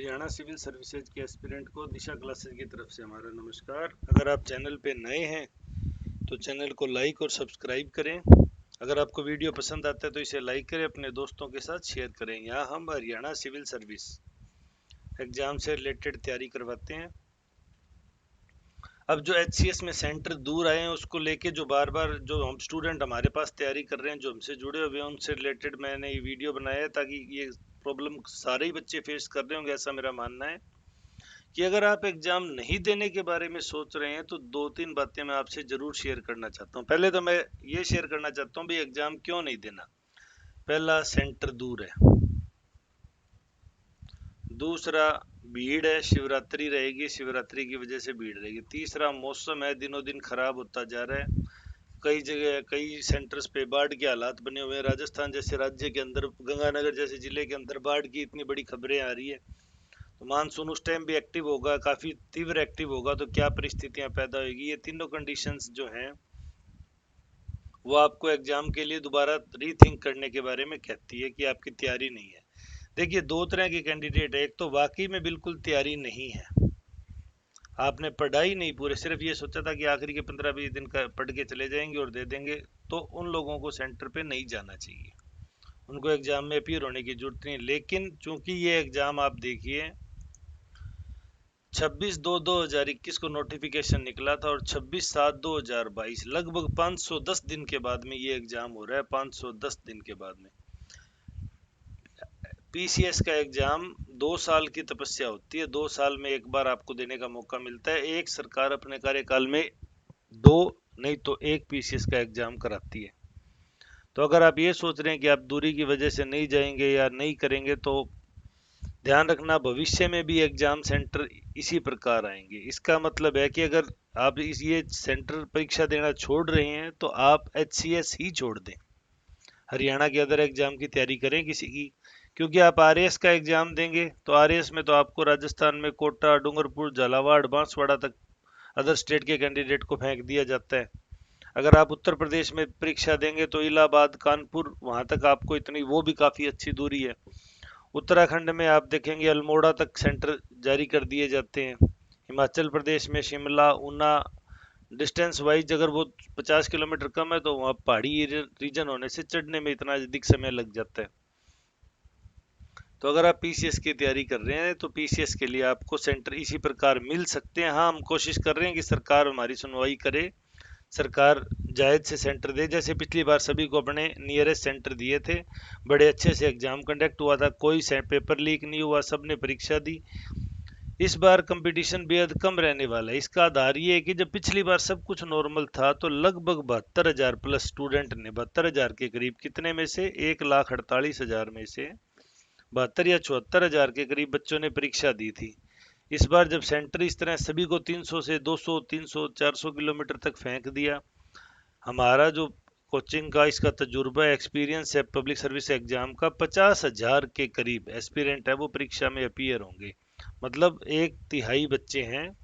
Haryana civil services के aspirant को दिशा classes की तरफ से हमारा नमस्कार। अगर आप चैनल पे नए हैं तो चैनल को लाइक और सब्सक्राइब करें। अगर आपको वीडियो पसंद आता है तो इसे लाइक करें, अपने दोस्तों के साथ शेयर करें। यहाँ हम हरियाणा सिविल सर्विस एग्जाम से रिलेटेड तैयारी करवाते हैं। अब जो HCS में सेंटर दूर आए हैं उसको लेके जो बार बार जो हम स्टूडेंट हमारे पास तैयारी कर रहे हैं, जो हमसे जुड़े हुए हैं, उनसे रिलेटेड मैंने ये वीडियो बनाया है ताकि ये प्रॉब्लम सारे ही बच्चे फेस कर रहे होंगे, ऐसा मेरा मानना है। कि अगर आप एग्जाम नहीं देने के बारे में सोच रहे हैं तो दो तीन बातें मैं आपसे जरूर शेयर करना चाहता हूँ। पहले तो मैं ये शेयर करना चाहता हूँ भी एग्जाम क्यों नहीं देना। पहला, सेंटर दूर है। दूसरा, भीड़ है, शिवरात्रि रहेगी, शिवरात्रि की वजह से भीड़ रहेगी। तीसरा, मौसम है, दिनों दिन खराब होता जा रहा है। कई जगह कई सेंटर्स पे बाढ़ के हालात बने हुए हैं। राजस्थान जैसे राज्य के अंदर, गंगानगर जैसे जिले के अंदर बाढ़ की इतनी बड़ी खबरें आ रही है। तो मानसून उस टाइम भी एक्टिव होगा, काफी तीव्र एक्टिव होगा, तो क्या परिस्थितियां पैदा होगी। ये तीनों कंडीशंस जो हैं वो आपको एग्जाम के लिए दोबारा रीथिंक करने के बारे में कहती है कि आपकी तैयारी नहीं है। देखिए, दो तरह के कैंडिडेट है। एक तो वाकई में बिल्कुल तैयारी नहीं है, आपने पढ़ाई नहीं, पूरे सिर्फ ये सोचा था कि आखिरी के 15-20 दिन का पढ़ के चले जाएंगे और दे देंगे, तो उन लोगों को सेंटर पे नहीं जाना चाहिए, उनको एग्जाम में अपीयर होने की जरूरत नहीं। लेकिन चूंकि ये एग्जाम आप देखिए 26/2/2021 को नोटिफिकेशन निकला था और 26/7/2022 लगभग 510 दिन के बाद में ये एग्जाम हो रहा है। 510 दिन के बाद में PCS का एग्जाम 2 साल की तपस्या होती है। 2 साल में एक बार आपको देने का मौका मिलता है। एक सरकार अपने कार्यकाल में 2 नहीं तो 1 PCS का एग्जाम कराती है। तो अगर आप ये सोच रहे हैं कि आप दूरी की वजह से नहीं जाएंगे या नहीं करेंगे तो ध्यान रखना, भविष्य में भी एग्जाम सेंटर इसी प्रकार आएंगे। इसका मतलब है कि अगर आप इस ये सेंटर परीक्षा देना छोड़ रहे हैं तो आप HCS ही छोड़ दें, हरियाणा के अदर एग्जाम की तैयारी करें किसी की। क्योंकि आप RAS का एग्जाम देंगे तो RAS में तो आपको राजस्थान में कोटा, डूंगरपुर, झालावाड़, बांसवाड़ा तक अदर स्टेट के कैंडिडेट को फेंक दिया जाता है। अगर आप उत्तर प्रदेश में परीक्षा देंगे तो इलाहाबाद, कानपुर, वहां तक आपको इतनी, वो भी काफी अच्छी दूरी है। उत्तराखंड में आप देखेंगे अल्मोड़ा तक सेंटर जारी कर दिए जाते हैं। हिमाचल प्रदेश में शिमला, ऊना, डिस्टेंस वाइज अगर वो 50 किलोमीटर कम है तो वहाँ पहाड़ी रीजन होने से चढ़ने में इतना अधिक समय लग जाता है। तो अगर आप PCS की तैयारी कर रहे हैं तो PCS के लिए आपको सेंटर इसी प्रकार मिल सकते हैं। हाँ, हम कोशिश कर रहे हैं कि सरकार हमारी सुनवाई करे, सरकार जायज से सेंटर दे। जैसे पिछली बार सभी को अपने नियरेस्ट सेंटर दिए थे, बड़े अच्छे से एग्जाम कंडक्ट हुआ था, कोई पेपर लीक नहीं हुआ, सबने परीक्षा दी। इस बार कंपटीशन बेहद कम रहने वाला है। इसका आधार ये है कि जब पिछली बार सब कुछ नॉर्मल था तो लगभग 72,000 प्लस स्टूडेंट ने, 72,000 के करीब, कितने में से 1,48,000 में से 72 या 74,000 के करीब बच्चों ने परीक्षा दी थी। इस बार जब सेंटर इस तरह सभी को 300 से 200, 300, 400 किलोमीटर तक फेंक दिया, हमारा जो कोचिंग का इसका तजुर्बा, एक्सपीरियंस है पब्लिक सर्विस एग्जाम का, 50,000 के करीब एस्पिरेंट है वो परीक्षा में अपीयर होंगे। मतलब 1/3 बच्चे हैं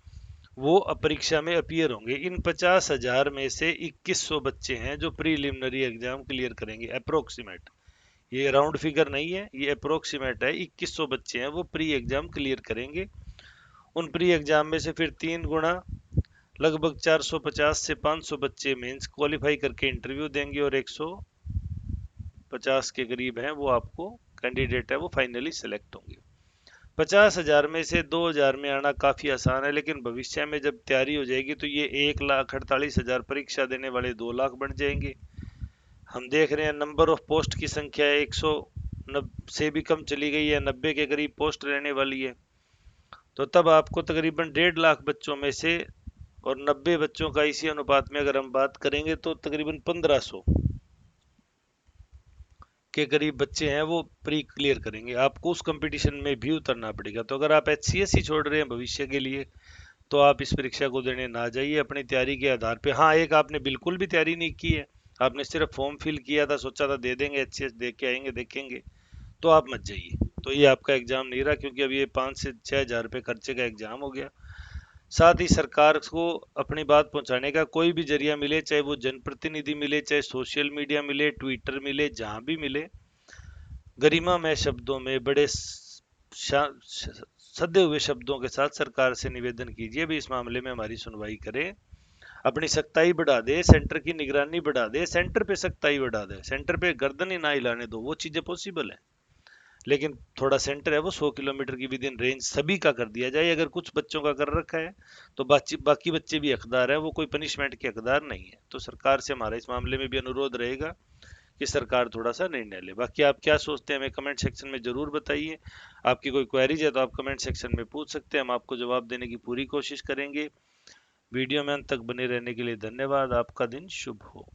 वो परीक्षा में अपीयर होंगे। इन 50,000 में से 2100 बच्चे हैं जो प्रीलिमिनरी एग्जाम क्लियर करेंगे, अप्रोक्सीमेट। ये राउंड फिगर नहीं है, ये अप्रोक्सीमेट है। 2100 बच्चे हैं वो प्री एग्जाम क्लियर करेंगे। उन प्री एग्जाम में से फिर 3 गुना लगभग 450 से 500 बच्चे मेंस क्वालिफाई करके इंटरव्यू देंगे और 150 के करीब हैं वो आपको कैंडिडेट है वो फाइनली सेलेक्ट होंगे। 50,000 में से 2,000 में आना काफी आसान है, लेकिन भविष्य में जब तैयारी हो जाएगी तो ये 1,48,000 परीक्षा देने वाले 2 लाख बन जाएंगे। हम देख रहे हैं नंबर ऑफ पोस्ट की संख्या 100 से भी कम चली गई है, 90 के करीब पोस्ट रहने वाली है। तो तब आपको तकरीबन 1.5 लाख बच्चों में से, और 90 बच्चों का इसी अनुपात में अगर हम बात करेंगे तो तकरीबन 1500 के करीब बच्चे हैं वो प्री क्लियर करेंगे। आपको उस कंपटीशन में भी उतरना पड़ेगा। तो अगर आप HCS ही छोड़ रहे हैं भविष्य के लिए तो आप इस परीक्षा को देने ना जाइए अपनी तैयारी के आधार पे। हाँ, एक आपने बिल्कुल भी तैयारी नहीं की है, आपने सिर्फ फॉर्म फिल किया था, सोचा था दे देंगे, HCS दे के आएंगे, देखेंगे, तो आप मत जाइए। तो ये आपका एग्जाम नहीं रहा, क्योंकि अब ये 5 से 6 हज़ार रुपये खर्चे का एग्जाम हो गया। साथ ही सरकार को अपनी बात पहुंचाने का कोई भी जरिया मिले, चाहे वो जनप्रतिनिधि मिले, चाहे सोशल मीडिया मिले, ट्विटर मिले, जहां भी मिले, गरिमामय शब्दों में, बड़े सधे हुए शब्दों के साथ सरकार से निवेदन कीजिए भी इस मामले में हमारी सुनवाई करें, अपनी सख्ताई बढ़ा दे, सेंटर की निगरानी बढ़ा दे, सेंटर पे सख्ताई बढ़ा दे, सेंटर पे गर्दन ही ना हिलाने दो, वो चीजें पॉसिबल है। लेकिन थोड़ा सेंटर है वो 100 किलोमीटर की विद इन रेंज सभी का कर दिया जाए। अगर कुछ बच्चों का कर रखा है तो बाकी बाकी बच्चे भी हकदार है, वो कोई पनिशमेंट के हकदार नहीं है। तो सरकार से हमारा इस मामले में भी अनुरोध रहेगा कि सरकार थोड़ा सा निर्णय ले। बाकी आप क्या सोचते हैं हमें कमेंट सेक्शन में जरूर बताइए। आपकी कोई क्वेरीज है तो आप कमेंट सेक्शन में पूछ सकते हैं, हम आपको जवाब देने की पूरी कोशिश करेंगे। वीडियो में अंत तक बने रहने के लिए धन्यवाद। आपका दिन शुभ हो।